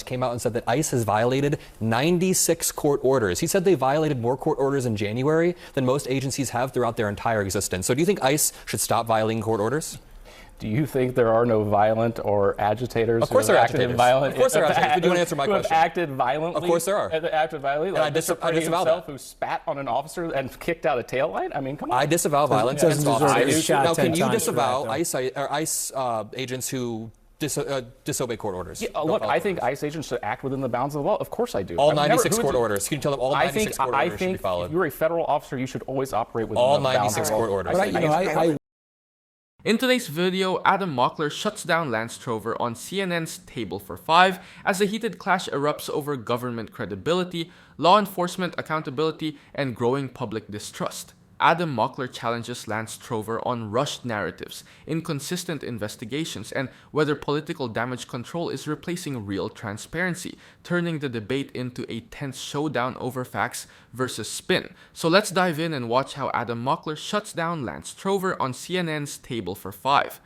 came out and said that ICE has violated 96 court orders. He said they violated more court orders in January than most agencies have throughout their entire existence. So do you think ICE should stop violating court orders? Do you think there are no violent or agitators? Of course there are agitators. Violent, of course there are agitators. Do you want to answer my question? Who have acted violently? Of course there are. Acted violently? Like I disavow himself, that. Who spat on an officer and kicked out a taillight? I mean, come on. I disavow violence against officers. Now, can you disavow that, ICE agents who disobey court orders? Yeah, look, I think ICE agents should act within the bounds of the law. Of course I do. All 96 court orders. Can you tell them all 96 court orders should be followed? If you're a federal officer, you should always operate within all the bounds of the law. all 96 court orders. In today's video, Adam Mockler shuts down Lance Trover on CNN's Table for Five as a heated clash erupts over government credibility, law enforcement accountability, and growing public distrust. Adam Mockler challenges Lance Trover on rushed narratives, inconsistent investigations, and whether political damage control is replacing real transparency, turning the debate into a tense showdown over facts versus spin. So let's dive in and watch how Adam Mockler shuts down Lance Trover on CNN's Table for Five.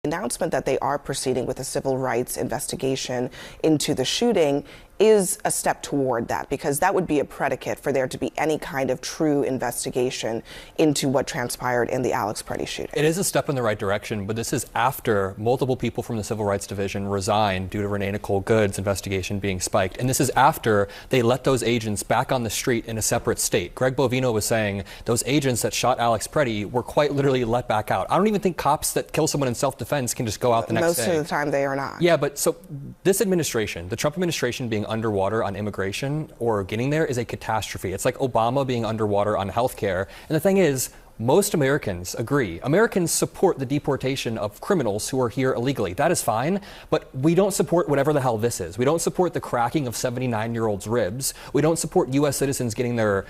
The announcement that they are proceeding with a civil rights investigation into the shooting is a step toward that, because that would be a predicate for there to be any kind of true investigation into what transpired in the Alex Preddy shooting. It is a step in the right direction, but this is after multiple people from the Civil Rights Division resigned due to Renee Nicole Good's investigation being spiked. And this is after they let those agents back on the street in a separate state. Greg Bovino was saying those agents that shot Alex Preddy were quite literally let back out. I don't even think cops that kill someone in self-defense can just go out the next day. Most of the time they are not. Yeah, but so this administration, the Trump administration being underwater on immigration or getting there is a catastrophe. It's like Obama being underwater on healthcare. And the thing is, most Americans agree. Americans support the deportation of criminals who are here illegally. That is fine, but we don't support whatever the hell this is. We don't support the cracking of 79-year-olds' ribs. We don't support U.S. citizens getting their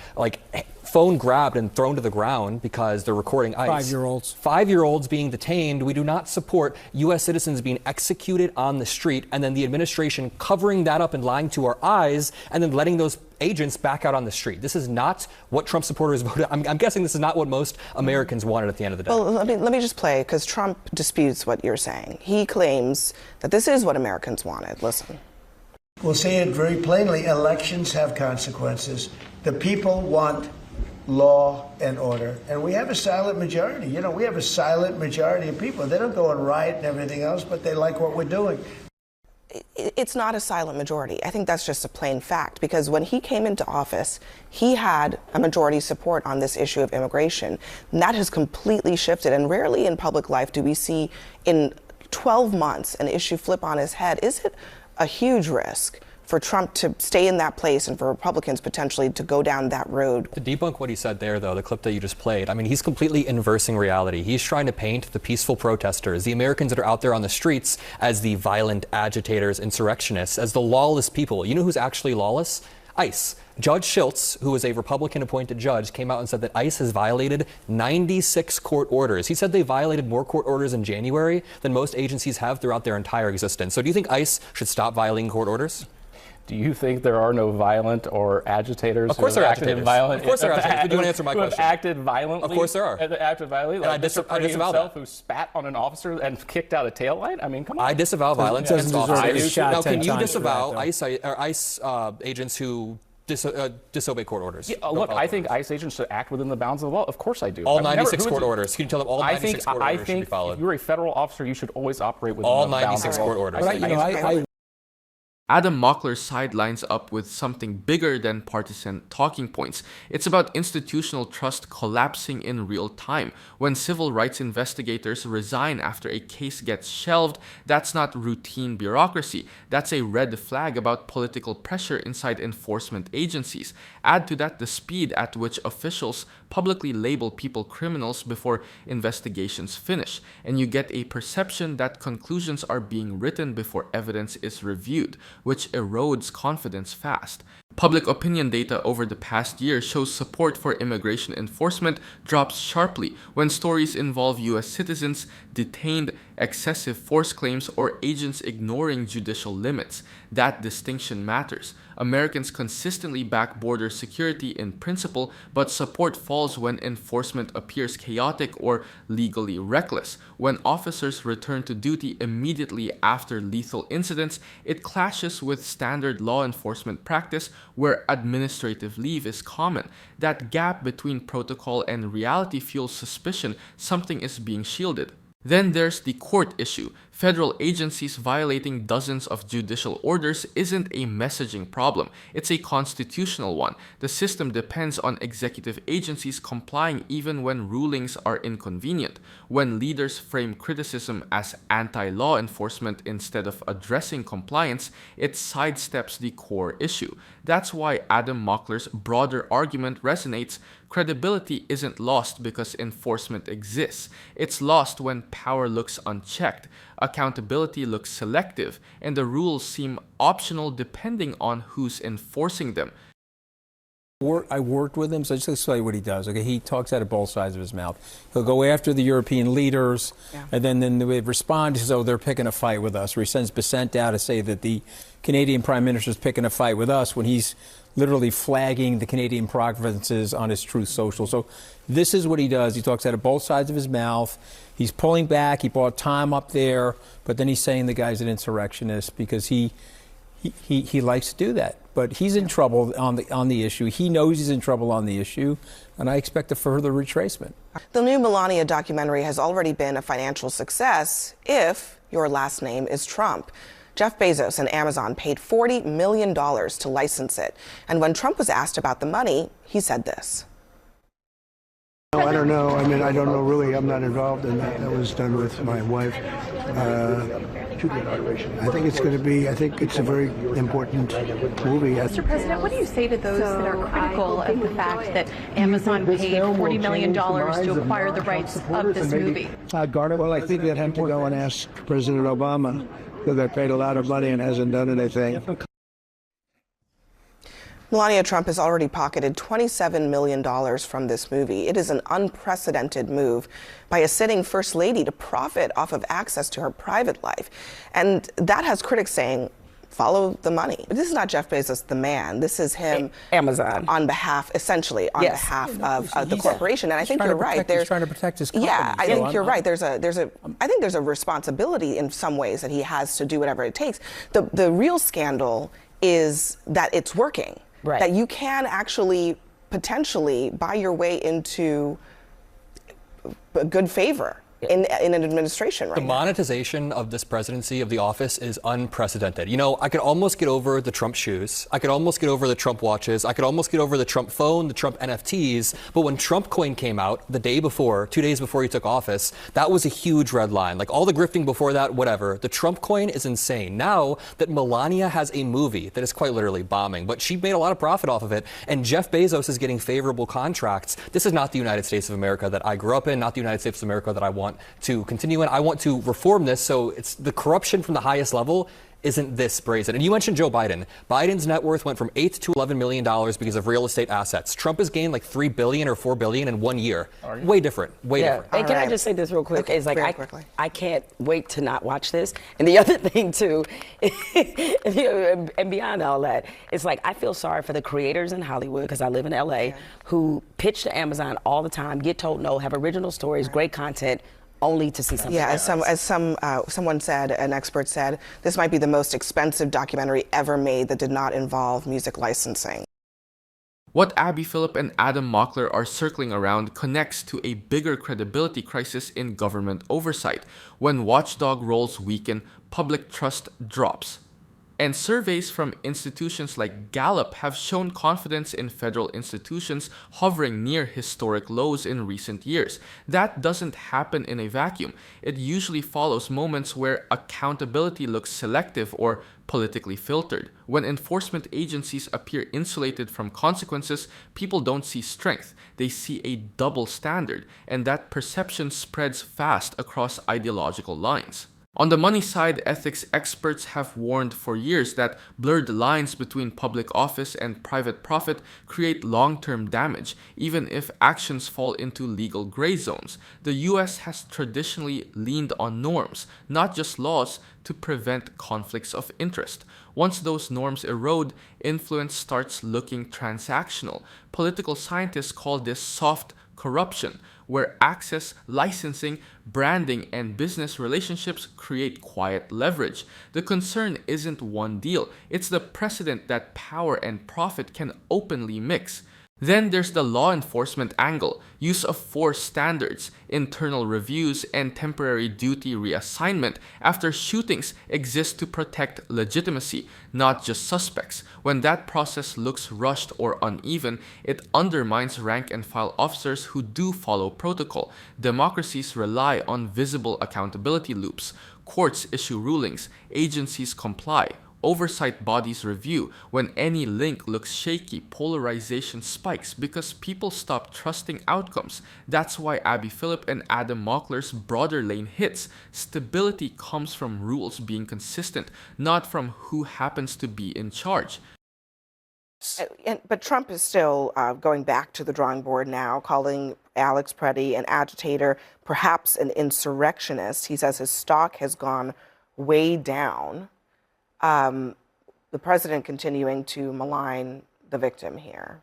phone grabbed and thrown to the ground because they're recording ICE. 5-year-olds. 5-year-olds being detained. We do not support U.S. citizens being executed on the street and then the administration covering that up and lying to our eyes and then letting those agents back out on the street. This is not what Trump supporters voted. I'm guessing this is not what most Americans wanted at the end of the day. Well, let me just play, because Trump disputes what you're saying. He claims that this is what Americans wanted. Listen. We'll say it very plainly. Elections have consequences. The people want law and order. And we have a silent majority. You know, we have a silent majority of people. They don't go and riot and everything else, but they like what we're doing. It's not a silent majority. I think that's just a plain fact, because when he came into office, he had a majority support on this issue of immigration. And that has completely shifted, and rarely in public life do we see in 12 months an issue flip on his head. Is it a huge risk for Trump to stay in that place and for Republicans potentially to go down that road? To debunk what he said there, though, the clip that you just played, I mean, he's completely inversing reality. He's trying to paint the peaceful protesters, the Americans that are out there on the streets, as the violent agitators, insurrectionists, as the lawless people. You know who's actually lawless? ICE. Judge Schultz, who was a Republican-appointed judge, came out and said that ICE has violated 96 court orders. He said they violated more court orders in January than most agencies have throughout their entire existence. So do you think ICE should stop violating court orders? Do you think there are no violent or agitators? Of course there are agitators. Violent, of course there are agitators. Do you want to answer my question? Who have acted violently? Of course there are. Acted violently? And I disavow that. Who spat on an officer and kicked out a taillight? I mean, come on. I disavow violence against officers. Now, can you disavow ICE agents who disobey court orders? Yeah, look, I think ICE agents should act within the bounds of the law. Of course I do. All 96 court orders. Can you tell them all 96 court orders should be followed? If you're a federal officer, you should always operate within all the bounds of the law. all 96 court orders. Adam Mockler sidelines up with something bigger than partisan talking points. It's about institutional trust collapsing in real time. When civil rights investigators resign after a case gets shelved, that's not routine bureaucracy. That's a red flag about political pressure inside enforcement agencies. Add to that the speed at which officials publicly label people criminals before investigations finish, and you get a perception that conclusions are being written before evidence is reviewed, which erodes confidence fast. Public opinion data over the past year shows support for immigration enforcement drops sharply when stories involve U.S. citizens detained excessive force claims, or agents ignoring judicial limits. That distinction matters. Americans consistently back border security in principle, but support falls when enforcement appears chaotic or legally reckless. When officers return to duty immediately after lethal incidents, it clashes with standard law enforcement practice where administrative leave is common. That gap between protocol and reality fuels suspicion something is being shielded. Then there's the court issue. Federal agencies violating dozens of judicial orders isn't a messaging problem, it's a constitutional one. The system depends on executive agencies complying even when rulings are inconvenient. When leaders frame criticism as anti-law enforcement instead of addressing compliance, it sidesteps the core issue. That's why Adam Mockler's broader argument resonates. Credibility isn't lost because enforcement exists. It's lost when power looks unchecked, accountability looks selective, and the rules seem optional depending on who's enforcing them. I worked with him, so just to tell you what he does. Okay, he talks out of both sides of his mouth. He'll go after the European leaders, and then they respond as though they're picking a fight with us. Or he sends Besant out to say that the Canadian Prime Minister is picking a fight with us when he's literally flagging the Canadian provinces on his Truth Social. So this is what he does. He talks out of both sides of his mouth. He's pulling back. He bought time up there, but then he's saying the guy's an insurrectionist because he likes to do that. But he's in trouble on the issue. He knows he's in trouble on the issue, and I expect a further retracement. The new Melania documentary has already been a financial success if your last name is Trump. Jeff Bezos and Amazon paid $40 million to license it. And when Trump was asked about the money, he said this. No, I don't know. I mean, I don't know really. I'm not involved in that. That was done with my wife. I think it's going to be, I think it's a very important movie. Mr. President, what do you say to those that are critical of the fact that Amazon paid $40 million to acquire the rights of this movie? Well, I think they'd have to go and ask President Obama, because they paid a lot of money and hasn't done anything. Melania Trump has already pocketed $27 million from this movie. It is an unprecedented move by a sitting first lady to profit off of access to her private life. And that has critics saying, follow the money. But this is not Jeff Bezos, the man. This is him Amazon on behalf, essentially, on behalf of the corporation. And I think you're right. He's trying to protect his company. Yeah, I think you're right. I think there's a responsibility in some ways that he has to do whatever it takes. The real scandal is that it's working. Right. That you can actually potentially buy your way into a good favor in an administration right now. The monetization of this presidency of the office is unprecedented. You know, I could almost get over the Trump shoes. I could almost get over the Trump watches. I could almost get over the Trump phone, the Trump NFTs. But when Trump coin came out the day before, 2 days before he took office, that was a huge red line. Like all the grifting before that, whatever. The Trump coin is insane. Now that Melania has a movie that is quite literally bombing, but she made a lot of profit off of it, and Jeff Bezos is getting favorable contracts. This is not the United States of America that I grew up in, not the United States of America that I want to continue in. I want to reform this so it's the corruption from the highest level isn't this brazen. And you mentioned Joe Biden. Biden's net worth went from $8 to $11 million because of real estate assets. Trump has gained like $3 billion or $4 billion in 1 year. Way different. Way different. And can I just say this real quick? It's like I can't wait to not watch this. And the other thing too, and beyond all that, it's like I feel sorry for the creators in Hollywood because I live in LA who pitch to Amazon all the time, get told no, have original stories, great content, only to see something. Yeah, someone said, an expert said, this might be the most expensive documentary ever made that did not involve music licensing. What Abby Phillip and Adam Mockler are circling around connects to a bigger credibility crisis in government oversight. When watchdog roles weaken, public trust drops. And surveys from institutions like Gallup have shown confidence in federal institutions hovering near historic lows in recent years. That doesn't happen in a vacuum. It usually follows moments where accountability looks selective or politically filtered. When enforcement agencies appear insulated from consequences, people don't see strength. They see a double standard, and that perception spreads fast across ideological lines. On the money side, ethics experts have warned for years that blurred lines between public office and private profit create long-term damage, even if actions fall into legal gray zones. The US has traditionally leaned on norms, not just laws, to prevent conflicts of interest. Once those norms erode, influence starts looking transactional. Political scientists call this soft corruption, where access, licensing, branding, and business relationships create quiet leverage. The concern isn't one deal, it's the precedent that power and profit can openly mix. Then there's the law enforcement angle, use of force standards, internal reviews, and temporary duty reassignment after shootings exist to protect legitimacy, not just suspects. When that process looks rushed or uneven, it undermines rank-and-file officers who do follow protocol. Democracies rely on visible accountability loops. Courts issue rulings, agencies comply. Oversight bodies review. When any link looks shaky, polarization spikes because people stop trusting outcomes. That's why Abby Phillip and Adam Mockler's broader lane hits. Stability comes from rules being consistent, not from who happens to be in charge. But Trump is still going back to the drawing board now, calling Alex Preddy an agitator, perhaps an insurrectionist. He says his stock has gone way down. The president continuing to malign the victim here.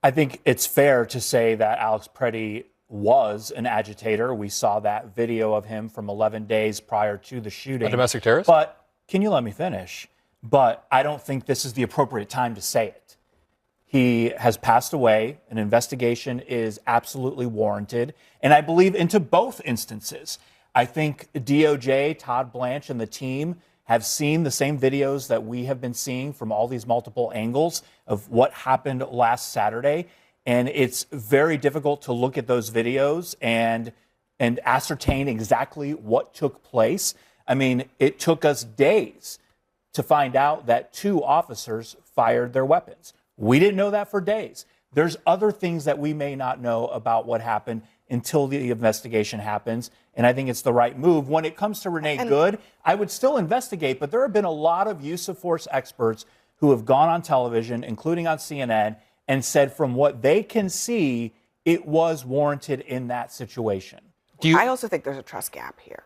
I think it's fair to say that Alex Preddy was an agitator. We saw that video of him from 11 days prior to the shooting. A domestic terrorist? But can you let me finish? But I don't think this is the appropriate time to say it. He has passed away. An investigation is absolutely warranted. And I believe into both instances. I think DOJ, Todd Blanche, and the team have seen the same videos that we have been seeing from all these multiple angles of what happened last Saturday. And it's very difficult to look at those videos and ascertain exactly what took place. I mean, it took us days to find out that 2 officers fired their weapons. We didn't know that for days. There's other things that we may not know about what happened until the investigation happens, and I think it's the right move. When it comes to Renee Good, I would still investigate, but there have been a lot of use of force experts who have gone on television, including on CNN, and said from what they can see, it was warranted in that situation. I also think there's a trust gap here,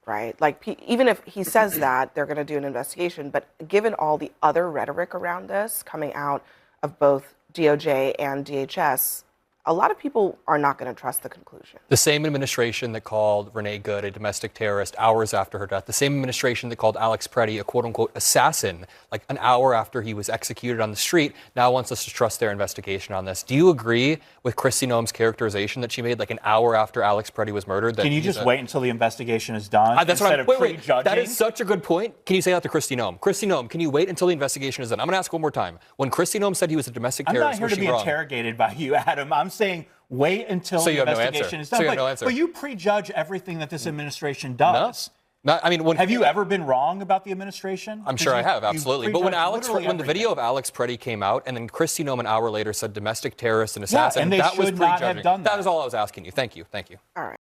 right? Like, even if he says that, they're going to do an investigation, but given all the other rhetoric around this coming out of both DOJ and DHS, a lot of people are not going to trust the conclusion. The same administration that called Renee Good a domestic terrorist hours after her death, the same administration that called Alex Preddy a quote-unquote assassin like an hour after he was executed on the street, now wants us to trust their investigation on this. Do you agree with Kristi Noem's characterization that she made like an hour after Alex Preddy was murdered? That Can you just wait until the investigation is done that's instead what I'm, of prejudging? That is such a good point. Can you say that to Kristi Noem? Kristi Noem, can you wait until the investigation is done? I'm going to ask one more time. When Kristi Noem said he was a domestic terrorist, I'm not here to be interrogated by you, Adam. I'm saying wait until the investigation is done. So you have no answer. But you prejudge everything that this administration does. No. I mean, have you ever been wrong about the administration? I'm sure I have, absolutely. But when the video of Alex Preddy came out, and then Kristi Noem an hour later said domestic terrorist and assassin, and they that was should not prejudging. have done that. That is all I was asking you. Thank you. Thank you. All right.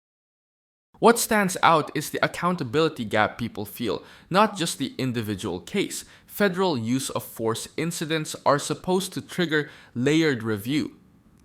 What stands out is the accountability gap people feel, not just the individual case. Federal use of force incidents are supposed to trigger layered review,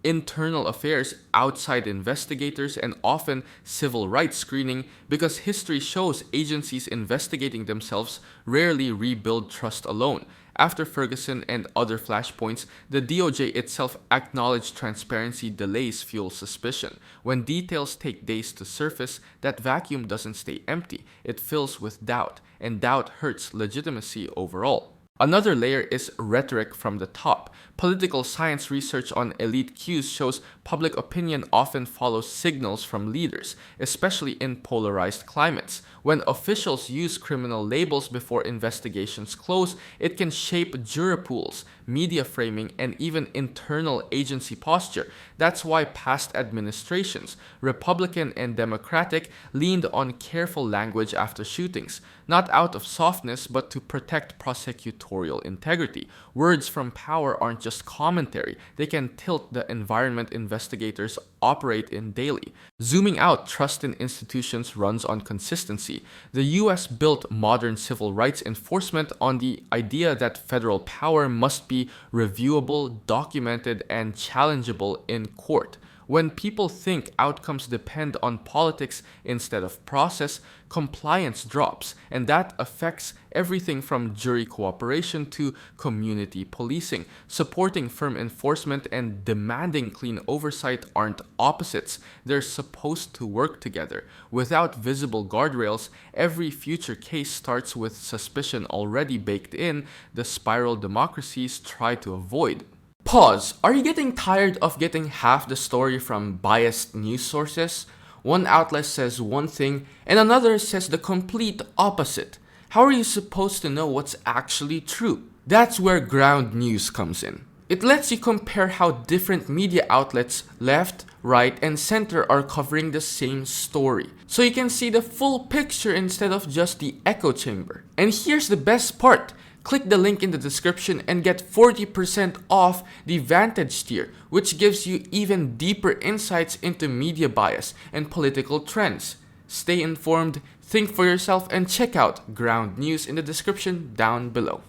internal affairs, outside investigators, and often civil rights screening, because history shows agencies investigating themselves rarely rebuild trust alone. After Ferguson and other flashpoints, the DOJ itself acknowledged transparency delays fuel suspicion. When details take days to surface, that vacuum doesn't stay empty. It fills with doubt, and doubt hurts legitimacy overall. Another layer is rhetoric from the top. Political science research on elite cues shows public opinion often follows signals from leaders, especially in polarized climates. When officials use criminal labels before investigations close, it can shape juror pools, media framing, and even internal agency posture. That's why past administrations, Republican and Democratic, leaned on careful language after shootings, not out of softness but to protect prosecutorial integrity. Words from power aren't just commentary, they can tilt the environment investigators operate in daily. Zooming out, trust in institutions runs on consistency. The US built modern civil rights enforcement on the idea that federal power must be reviewable, documented, and challengeable in court. When people think outcomes depend on politics instead of process, compliance drops, and that affects everything from jury cooperation to community policing. Supporting firm enforcement and demanding clean oversight aren't opposites. They're supposed to work together. Without visible guardrails, every future case starts with suspicion already baked in, the spiral democracies try to avoid. Pause. Are you getting tired of getting half the story from biased news sources? One outlet says one thing and another says the complete opposite. How are you supposed to know what's actually true? That's where ground news comes in. It lets you compare how different media outlets, left, right, and center, are covering the same story. So you can see the full picture instead of just the echo chamber. And here's the best part. Click the link in the description and get 40% off the Vantage tier, which gives you even deeper insights into media bias and political trends. Stay informed, think for yourself, and check out Ground News in the description down below.